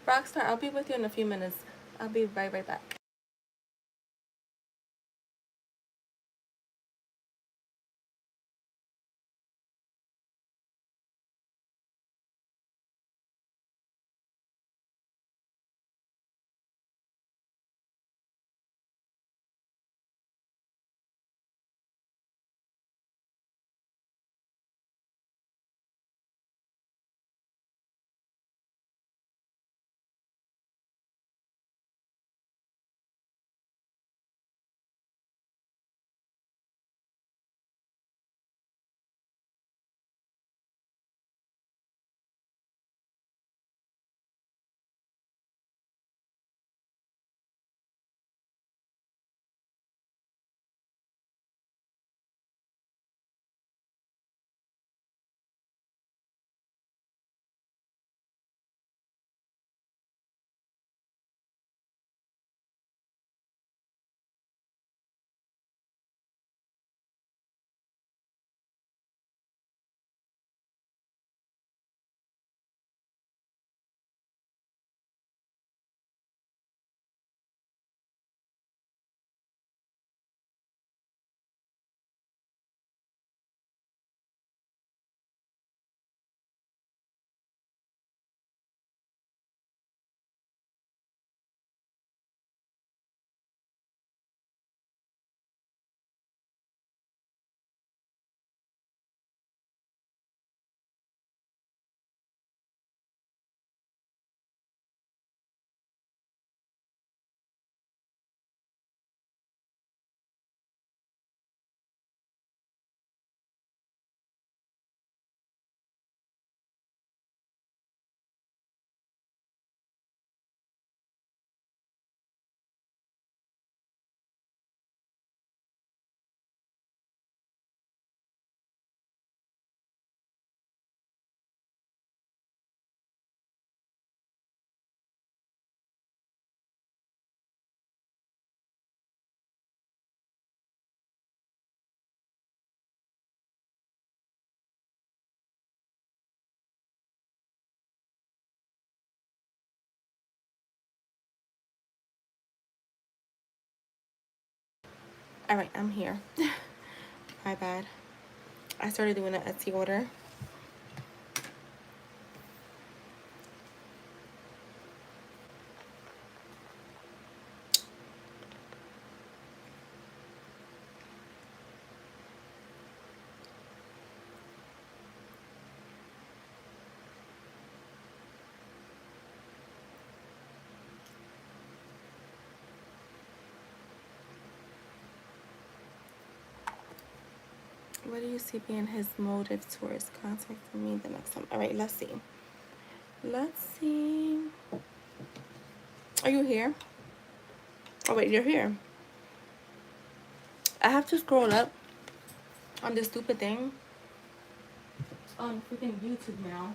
Rockstar, I'll be with you in a few minutes. I'll be right back. All right, I'm here. My bad. I started doing an Etsy order. What do you see being his motive towards contacting me the next time? All right, let's see. Let's see. Are you here? Oh, wait, you're here. I have to scroll up on this stupid thing on freaking YouTube now.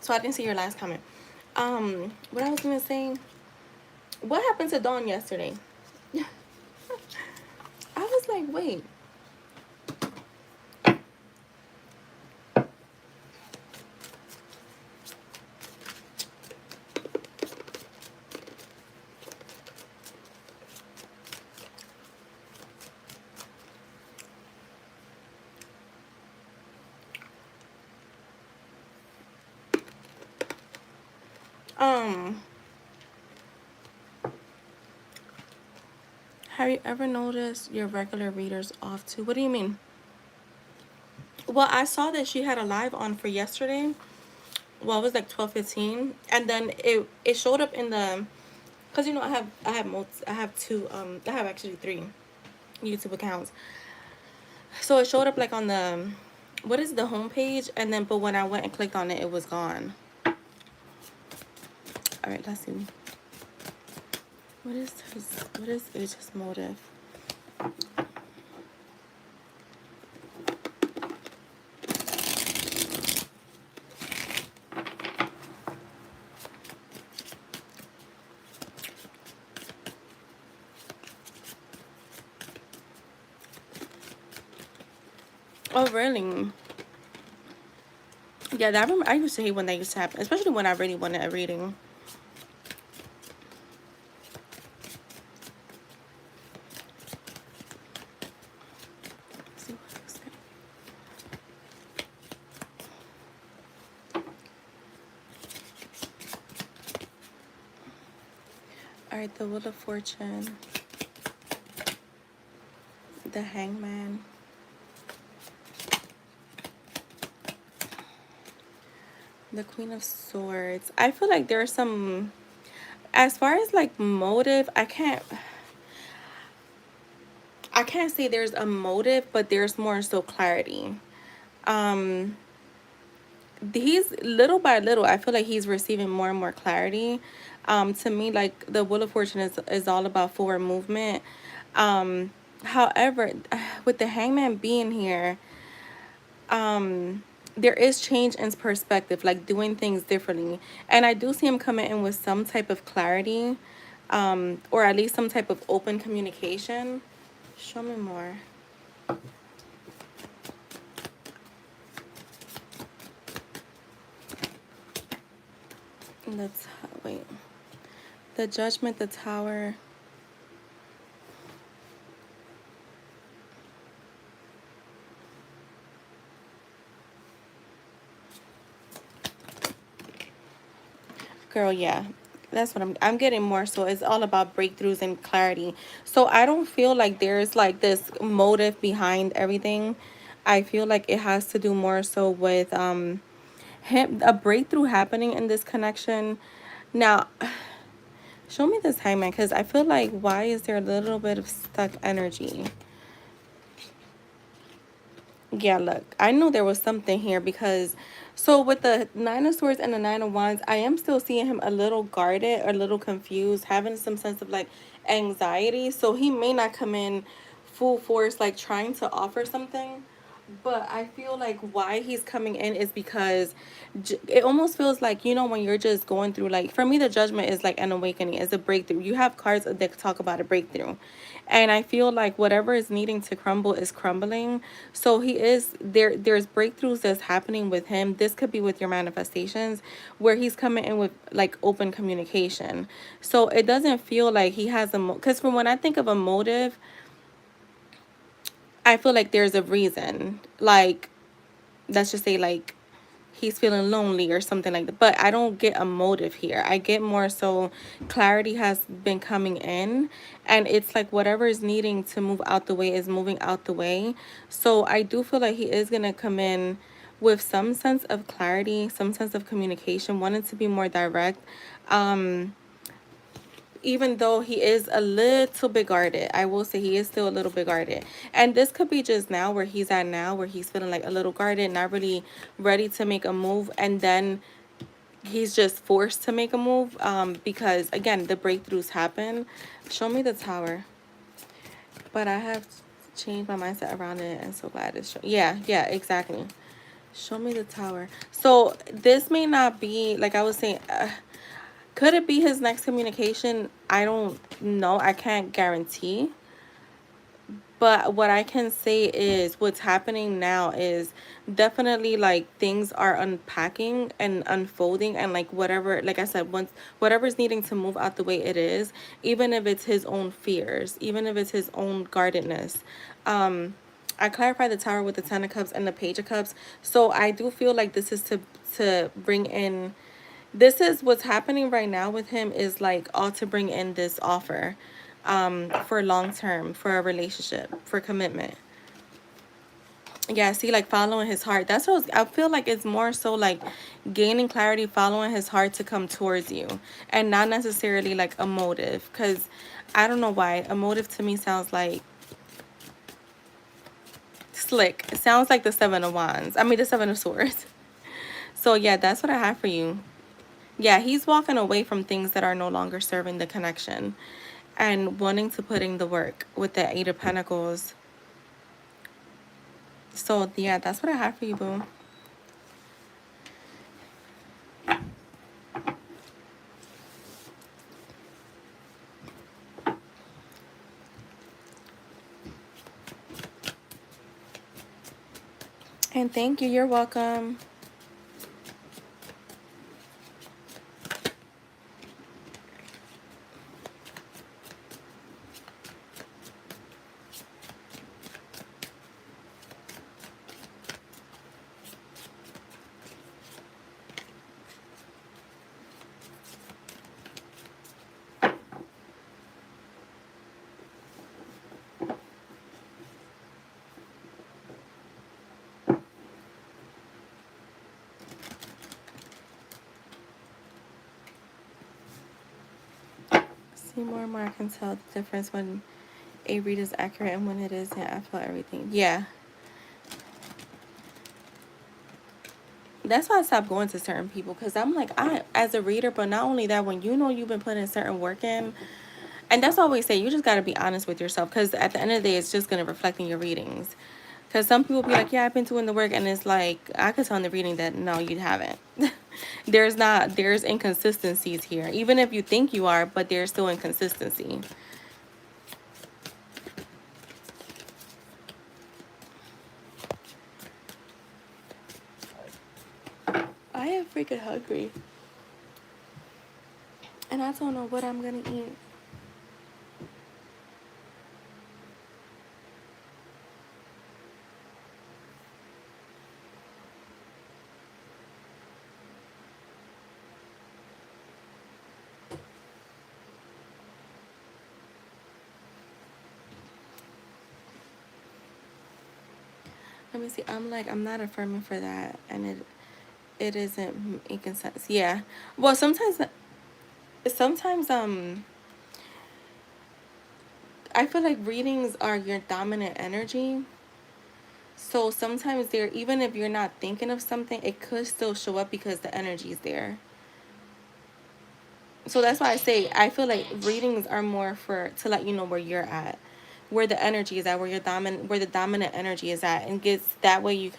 So I didn't see your last comment. What I was gonna say, what happened to Dawn yesterday? I was like, wait. Um, have you ever noticed your regular readers off too? What do you mean? Well, I saw that she had a live on for yesterday. Well, it was like 12:15, and then it showed up in the, cause you know I have two I have actually three YouTube accounts. So it showed up like on the, what is the homepage, and then but when I went and clicked on it, it was gone. All right, let's see. What is his? What is his motive? Oh, really? Yeah, that I used to hate when that used to happen, especially when I really wanted a reading. Let's see what this guy- All right, the Wheel of Fortune, the Hangman, the Queen of Swords. I feel like there's some, as far as like motive, I can't say there's a motive, but there's more so clarity. Um, he's little by little, I feel like he's receiving more and more clarity. To me, like the Wheel of Fortune is all about forward movement. Um, however, with the Hangman being here, there is change in perspective, like doing things differently. And I do see him coming in with some type of clarity, or at least some type of open communication. Show me more. Let's wait. The Judgment, the Tower. Girl, yeah. That's what I'm getting more so it's all about breakthroughs and clarity. So I don't feel like there's like this motive behind everything. I feel like it has to do more so with him, a breakthrough happening in this connection. Now, show me this Hangman because I feel like why is there a little bit of stuck energy? Yeah, look, I knew there was something here because, so with the Nine of Swords and the Nine of Wands, I am still seeing him a little guarded, a little confused, having some sense of like anxiety. So he may not come in full force, like trying to offer something. But I feel like why he's coming in is because it almost feels like, you know, when you're just going through, like, for me, the Judgment is like an awakening, is a breakthrough. You have cards that talk about a breakthrough. And I feel like whatever is needing to crumble is crumbling. So he is there. There's breakthroughs that's happening with him. This could be with your manifestations where he's coming in with like open communication. So it doesn't feel like he has a, because from when I think of a motive, I feel like there's a reason. Like, let's just say like he's feeling lonely or something like that. But I don't get a motive here. I get more so clarity has been coming in, and it's like whatever is needing to move out the way is moving out the way. So I do feel like he is going to come in with some sense of clarity, some sense of communication, wanting to be more direct. Even though he is a little bit guarded, I will say he is still a little bit guarded. And this could be just now where he's at now, where he's feeling like a little guarded, not really ready to make a move. And then he's just forced to make a move because, again, the breakthroughs happen. Show me the Tower. But I have changed my mindset around it and so glad it's yeah, yeah, exactly. Show me the Tower. So this may not be, like I was saying, could it be his next communication? I don't know. I can't guarantee. But what I can say is what's happening now is definitely like things are unpacking and unfolding, and like whatever, like I said, once whatever's needing to move out the way it is, even if it's his own fears, even if it's his own guardedness. I clarify the Tower with the Ten of Cups and the Page of Cups. So I do feel like this is to bring in, this is what's happening right now with him, is like all to bring in this offer for long term, for a relationship, for commitment. Yeah, see, like following his heart, that's what I feel like. It's more so like gaining clarity, following his heart to come towards you, and not necessarily like a motive, because I don't know why a motive to me sounds like slick. It sounds like the Seven of Wands, I mean the Seven of Swords. So yeah, that's what I have for you. Yeah, he's walking away from things that are no longer serving the connection and wanting to put in the work with the Eight of Pentacles. So yeah, that's what I have for you, boo. And thank you. You're welcome. See more and more I can tell the difference when a read is accurate and when it isn't. I feel everything. Yeah. That's why I stopped going to certain people, because I'm like, I, as a reader, but not only that, when you know you've been putting certain work in, and that's what I always say, you just got to be honest with yourself, because at the end of the day, it's just going to reflect in your readings. Because some people be like, yeah, I've been doing the work, and it's like, I could tell in the reading that no, you haven't. There's inconsistencies here. Even if you think you are, but there's still inconsistency. I am freaking hungry. And I don't know what I'm going to eat. Let me see. I'm like, I'm not affirming for that. And it isn't making sense. Yeah. Well, sometimes I feel like readings are your dominant energy. So sometimes they're, even if you're not thinking of something, it could still show up because the energy is there. So that's why I say I feel like readings are more for to let you know where you're at, where the energy is at, where the dominant energy is at, and gets that way you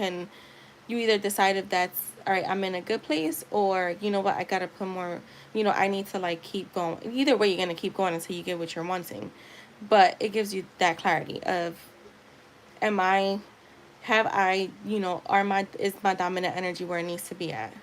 either decide if that's all right, I'm in a good place, or you know what, I gotta put more, I need to like keep going. Either way, you're gonna keep going until you get what you're wanting. But it gives you that clarity of, am I, have I, is my dominant energy where it needs to be at?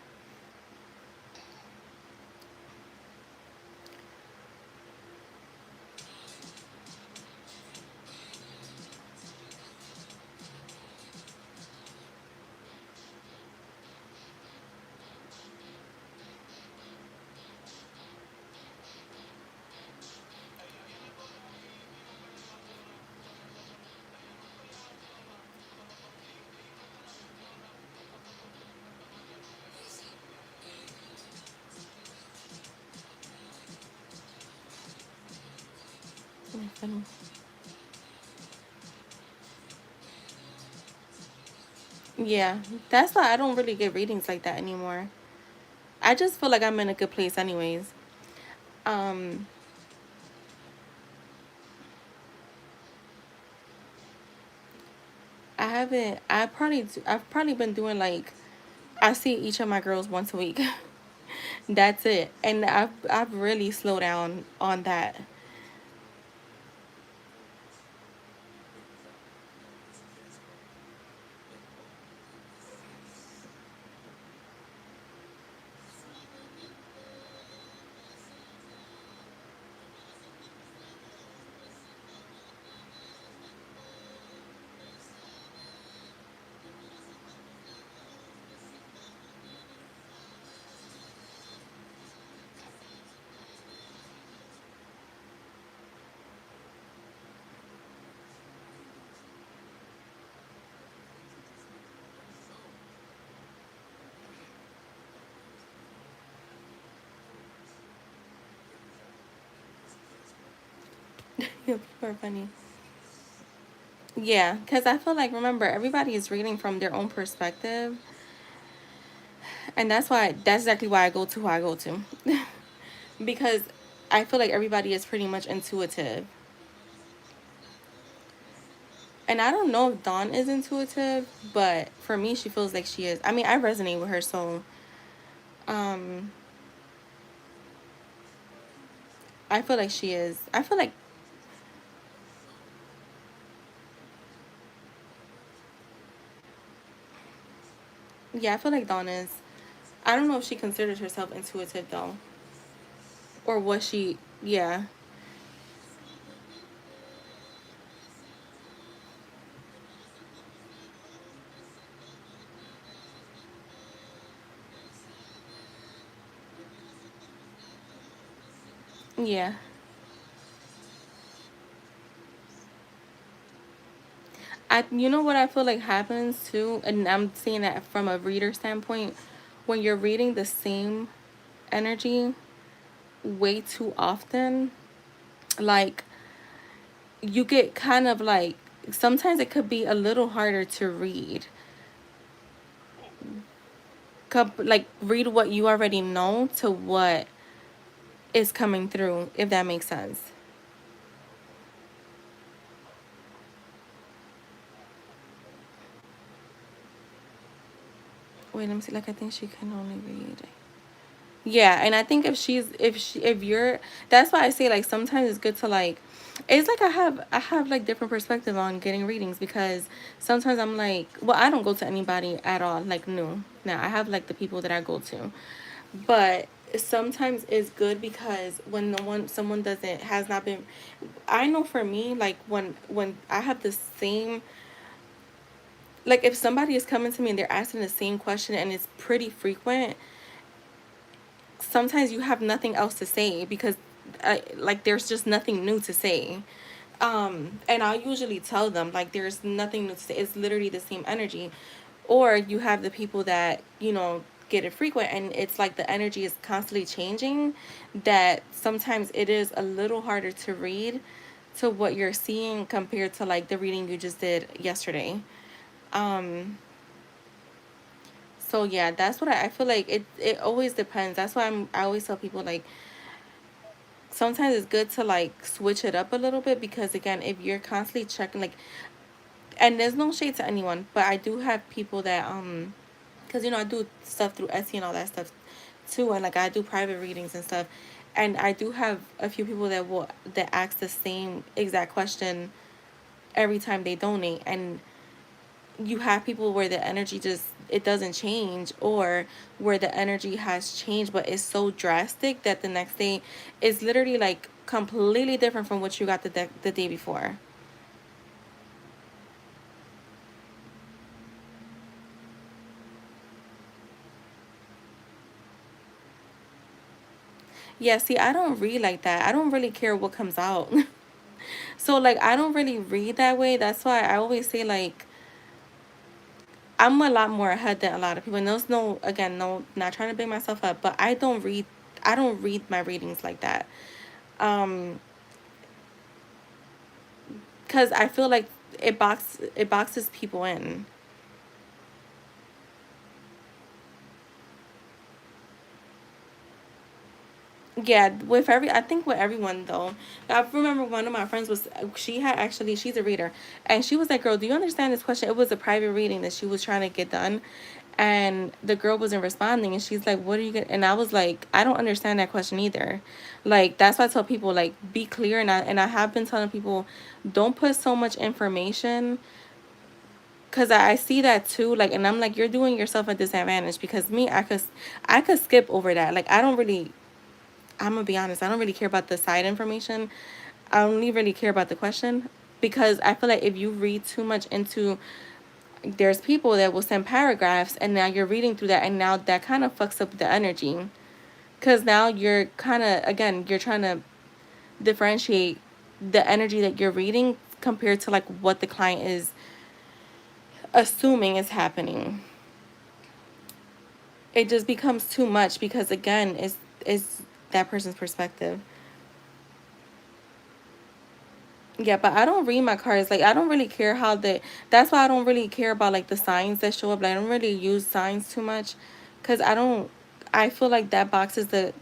Yeah, that's why I don't really get readings like that anymore. I just feel like I'm in a good place anyways. Um, I haven't. I've probably been doing like, I see each of my girls once a week. That's it, and I've really slowed down on that. People are funny. Yeah, because I feel like, remember, everybody is reading from their own perspective, and that's exactly why I go to who I go to, because I feel like everybody is pretty much intuitive. And I don't know if Dawn is intuitive, but for me, she feels like she is. I mean, I resonate with her, so um, I feel like she is. I feel like, Yeah, I feel like Dawn is. I don't know if she considers herself intuitive though, or was she? Yeah, yeah. You know what I feel like happens too, and I'm seeing that from a reader standpoint, when you're reading the same energy way too often, like you get kind of like sometimes it could be a little harder to read. Like read what you already know to what is coming through, if that makes sense. Wait, let me see. Like I think she can only read. Yeah, and I think if you're that's why I say like sometimes it's good to like it's like I have like different perspective on getting readings because sometimes I'm like, well, I don't go to anybody at all like new. Now I have like the people that I go to. But sometimes it's good because when no one someone doesn't has not been I know for me like when I have the same like if somebody is coming to me and they're asking the same question and it's pretty frequent, sometimes you have nothing else to say because like there's just nothing new to say. And I'll usually tell them like there's nothing new to say. It's literally the same energy. Or you have the people that, get it frequent and it's like the energy is constantly changing, that sometimes it is a little harder to read to what you're seeing compared to like the reading you just did yesterday. Um so yeah, that's what I feel like it always depends. That's why I always tell people like sometimes it's good to like switch it up a little bit because again if you're constantly checking like and there's no shade to anyone but I do have people that because I do stuff through Etsy and all that stuff too and like I do private readings and stuff and I do have a few people that ask the same exact question every time they donate and you have people where the energy just it doesn't change or where the energy has changed but it's so drastic that the next day is literally like completely different from what you got the day before. Yeah, see, I don't read like that. I don't really care what comes out. So like I don't really read that way. That's why I always say like I'm a lot more ahead than a lot of people. And those no again, no not trying to big myself up, but I don't read my readings like that. Um cuz I feel like it boxes people in. Yeah, I think with everyone though. I remember one of my friends she's a reader, and she was like, "Girl, do you understand this question?" It was a private reading that she was trying to get done, and the girl wasn't responding, and she's like, "What are you gonna?" And I was like, "I don't understand that question either." Like that's why I tell people like be clear, and I have been telling people, don't put so much information. Cause I see that too, like, and I'm like, you're doing yourself a disadvantage. Because me, I could skip over that. Like, I don't really I'm gonna be honest, I don't really care about the side information. I only really care about the question because I feel like if you read too much into there's people that will send paragraphs and now you're reading through that and now that kind of fucks up the energy because now you're kind of again you're trying to differentiate the energy that you're reading compared to like what the client is assuming is happening. It just becomes too much because again it's that person's perspective. Yeah, but I don't read my cards. Like I don't really care how they. That's why I don't really care about like the signs that show up. Like I don't really use signs too much, cause I don't. I feel like that boxes that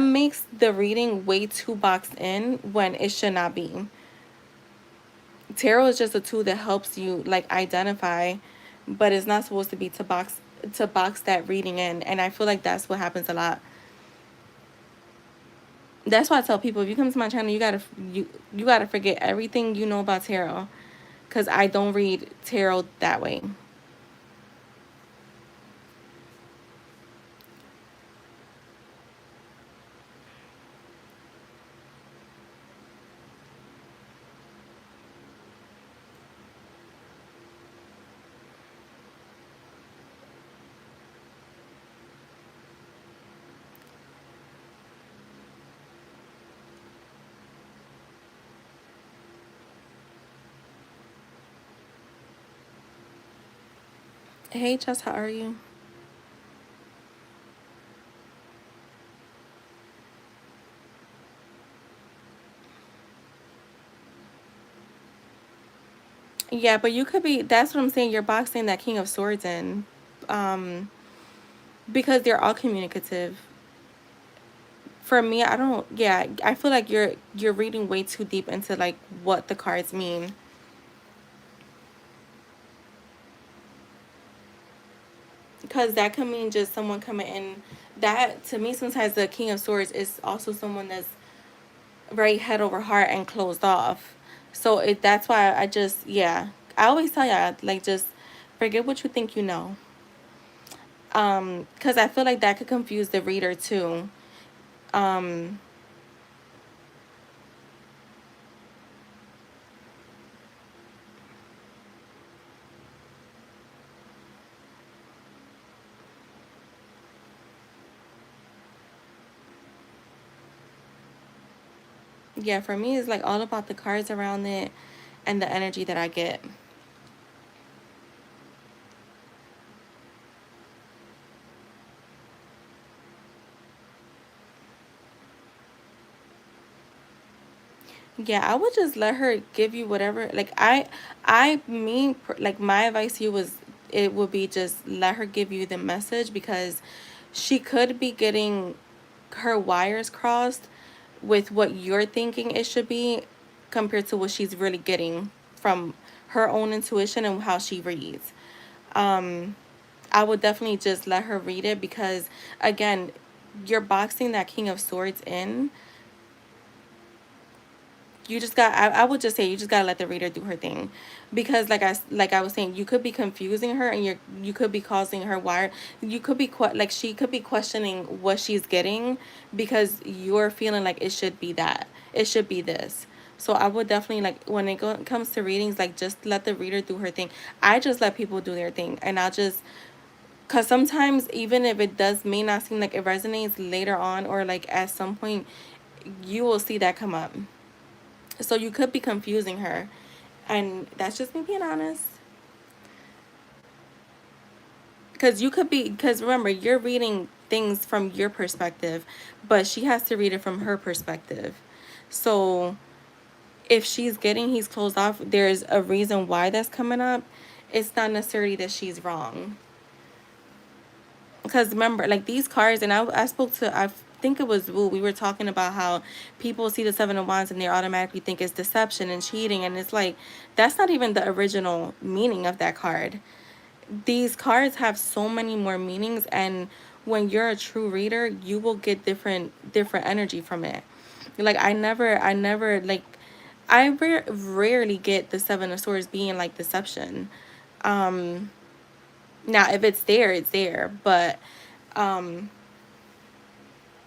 makes the reading way too boxed in when it should not be. Tarot is just a tool that helps you like identify, but it's not supposed to be to box that reading in. And I feel like that's what happens a lot. That's why I tell people if you come to my channel, you gotta forget everything you know about tarot, cause I don't read tarot that way. Hey, Jess, how are you? Yeah, but you could be, that's what I'm saying. You're boxing that King of Swords in. Um, because they're all communicative. For me, I don't, yeah, I feel like you're reading way too deep into like what the cards mean. Because that could mean just someone coming in. That, to me, sometimes the King of Swords is also someone that's very head over heart and closed off. So that's why I just, yeah. I always tell y'all, like, just forget what you think you know. Because I feel like that could confuse the reader too. Um, yeah, for me, it's like all about the cards around it and the energy that I get. Yeah, I would just let her give you whatever. Like like my advice to you was, it would be just let her give you the message, because she could be getting her wires crossed with what you're thinking it should be compared to what she's really getting from her own intuition and how she reads. Um, I would definitely just let her read it, because again, you're boxing that King of Swords in. You just got, I would just say you just gotta let the reader do her thing, because like I was saying, you could be confusing her, and you could be causing her wire, you could be like she could be questioning what she's getting, because you're feeling like it should be that, it should be this. So I would definitely, like, when comes to readings, like, just let the reader do her thing. I just let people do their thing, and I'll just, because sometimes, even if it does may not seem like it resonates later on, or like at some point, you will see that come up. So you could be confusing her. And that's just me being honest. Because you could be, because remember, you're reading things from your perspective, but she has to read it from her perspective. So if she's getting he's closed off, there's a reason why that's coming up. It's not necessarily that she's wrong. Because remember, like, these cards, and I spoke to, I think it was Wu, we were talking about how people see the Seven of Wands and they automatically think it's deception and cheating, and it's like, that's not even the original meaning of that card. These cards have so many more meanings, and when you're a true reader, you will get different energy from it. Like, I never like, rarely get the Seven of Swords being like deception. um Now, if it's there, it's there, but um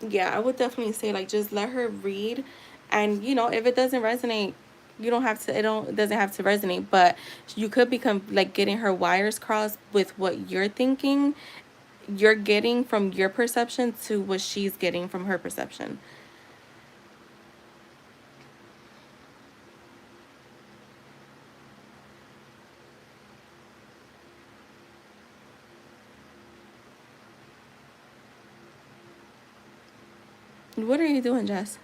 yeah, I would definitely say, like, just let her read, and if it doesn't resonate, you don't have to, it doesn't have to resonate, but you could become like getting her wires crossed with what you're getting from your perception to what she's getting from her perception. What are you doing, Jess?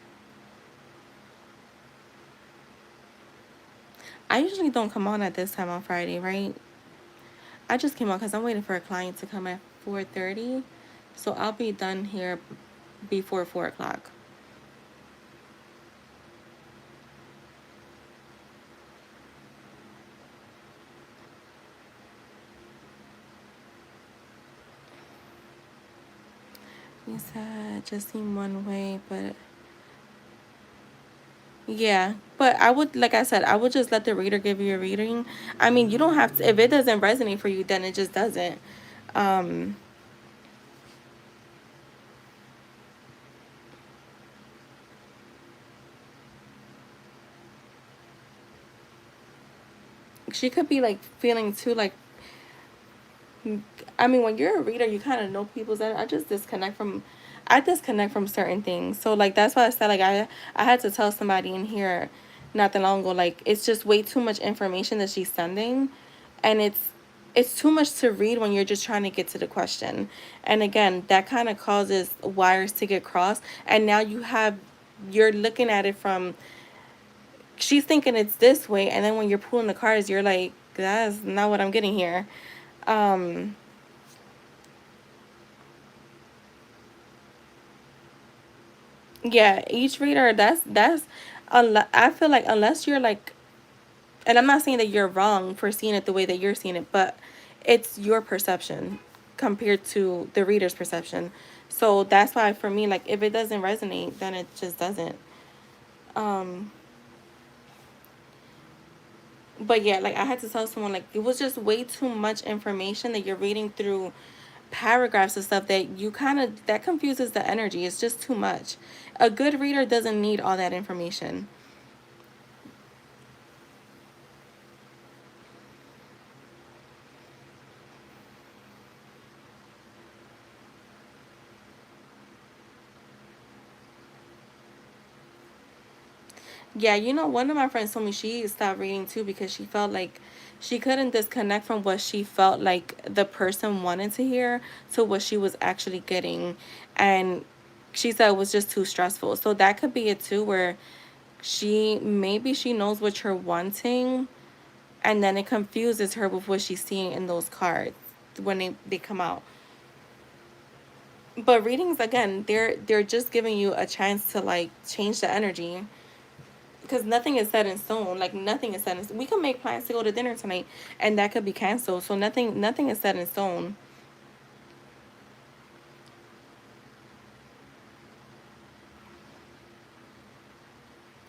I usually don't come on at this time on Friday, right? I just came on because I'm waiting for a client to come at 4:30, so I'll be done here before 4 o'clock. You said just seem one way, but yeah, but I would, like I said, I would just let the reader give you a reading. I mean, you don't have to, if it doesn't resonate for you, then it just doesn't. Um, she could be like feeling too, like, I mean, when you're a reader, you kind of know people's. I disconnect from certain things. So like that's why I said, like, I had to tell somebody in here not that long ago, like, it's just way too much information that she's sending, and it's it's too much to read when you're just trying to get to the question. And again, that kind of causes wires to get crossed. And now you're looking at it from, she's thinking it's this way. And then when you're pulling the cards, you're like, that's not what I'm getting here. Um, yeah, each reader, I feel like unless you're like, and I'm not saying that you're wrong for seeing it the way that you're seeing it, but it's your perception compared to the reader's perception. So that's why for me, like, if it doesn't resonate, then it just doesn't. Um, but yeah, like I had to tell someone, like, it was just way too much information that you're reading through paragraphs and stuff that you kind of, that confuses the energy. It's just too much. A good reader doesn't need all that information. Yeah, one of my friends told me she stopped reading too because she felt like she couldn't disconnect from what she felt like the person wanted to hear to what she was actually getting. And she said it was just too stressful. So that could be it too, where maybe she knows what you're wanting, and then it confuses her with what she's seeing in those cards when they come out. But readings, again, they're just giving you a chance to like change the energy, because nothing is set in stone. Like, nothing is set in stone. We can make plans to go to dinner tonight, and that could be canceled. So nothing is set in stone.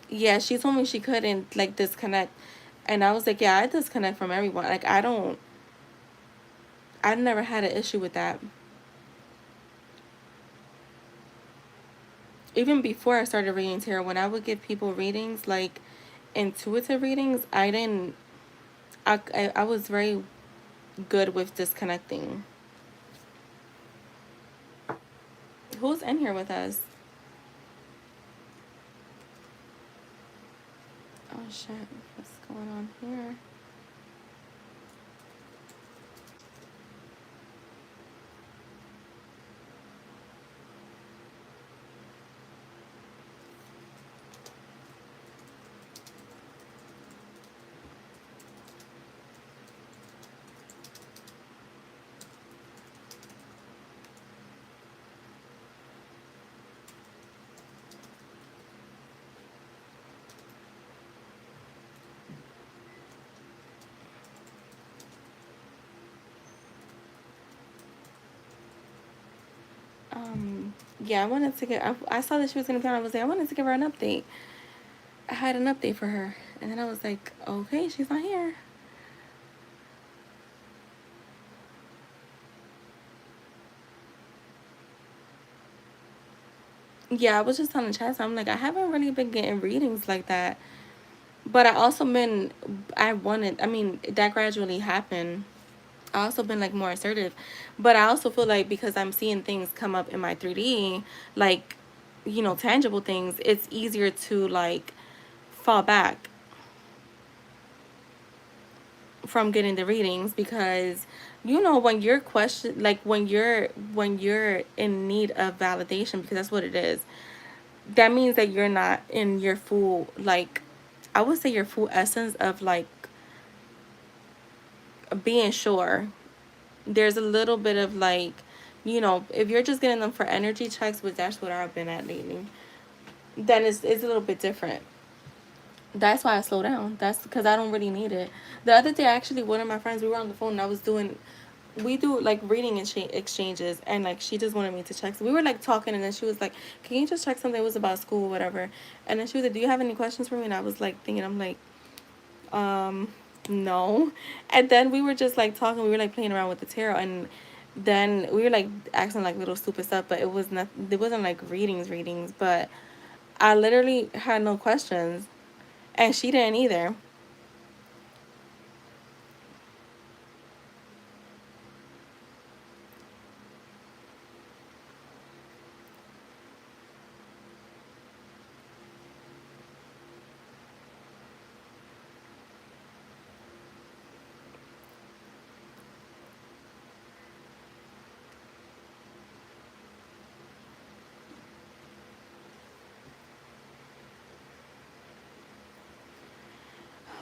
Yeah, she told me she couldn't like disconnect, and I was like, yeah, I disconnect from everyone. Like, I never had an issue with that. Even before I started reading tarot, when I would give people readings, like intuitive readings, I was very good with disconnecting. Who's in here with us? Oh shit, what's going on here? Yeah, I wanted to get. I saw that she was gonna be on. I was like, I wanted to give her an update. I had an update for her, and then I was like, okay, she's not here. Yeah, I was just telling Chaz, I'm like, I haven't really been getting readings like that, but I also been, I mean, that gradually happened. I also been like more assertive, but I also feel like because I'm seeing things come up in my 3D, like, tangible things, it's easier to like fall back from getting the readings, because when you're like when you're in need of validation, because that's what it is, that means that you're not in your full, like, I would say your full essence of like being sure. There's a little bit of like, if you're just getting them for energy checks, which that's what I've been at lately, then it's a little bit different. That's why I slow down. That's because I don't really need it. The other day, actually, one of my friends, we were on the phone and I was doing, we do like reading exchanges, and like she just wanted me to check. So we were like talking, and then she was like, can you just check something? It was about school or whatever. And then she was like, do you have any questions for me? And I was like thinking, I'm like, um, no. And then we were just like talking, we were like playing around with the tarot, and then we were like asking like little stupid stuff, but it wasn't like readings, but I literally had no questions, and she didn't either.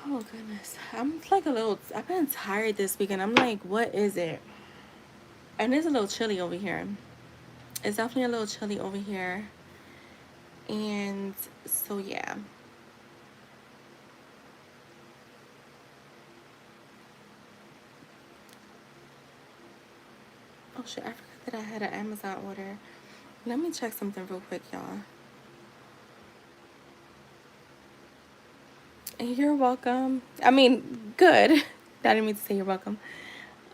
Oh goodness. I'm like a little, I've been tired this weekend. I'm like, what is it? And it's a little chilly over here. It's definitely a little chilly over here. And so yeah. Oh shit, I forgot that I had an Amazon order. Let me check something real quick, y'all. You're welcome. I mean, good. I didn't mean to say you're welcome.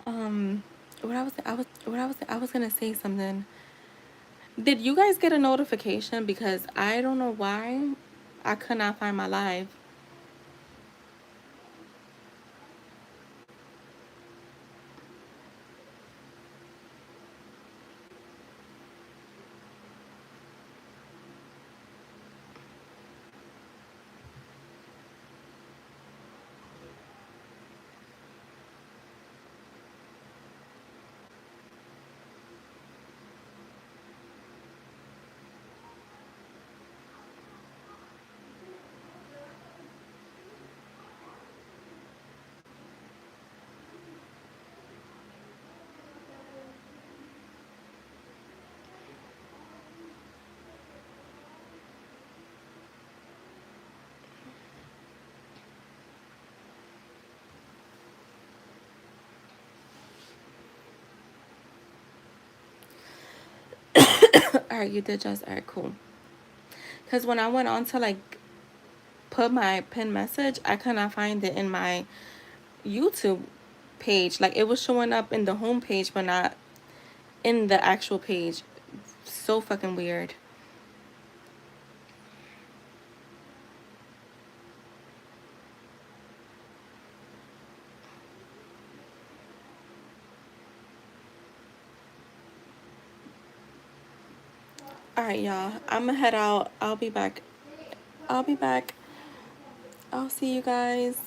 I was gonna say something. Did you guys get a notification? Because I don't know why I could not find my live. All right, you did just all right, cool. Because when I went on to like put my pin message, I could not find it in my YouTube page. Like it was showing up in the home page, but not in the actual page. So fucking weird. All right, y'all. I'm gonna head out. I'll be back. I'll be back. I'll see you guys.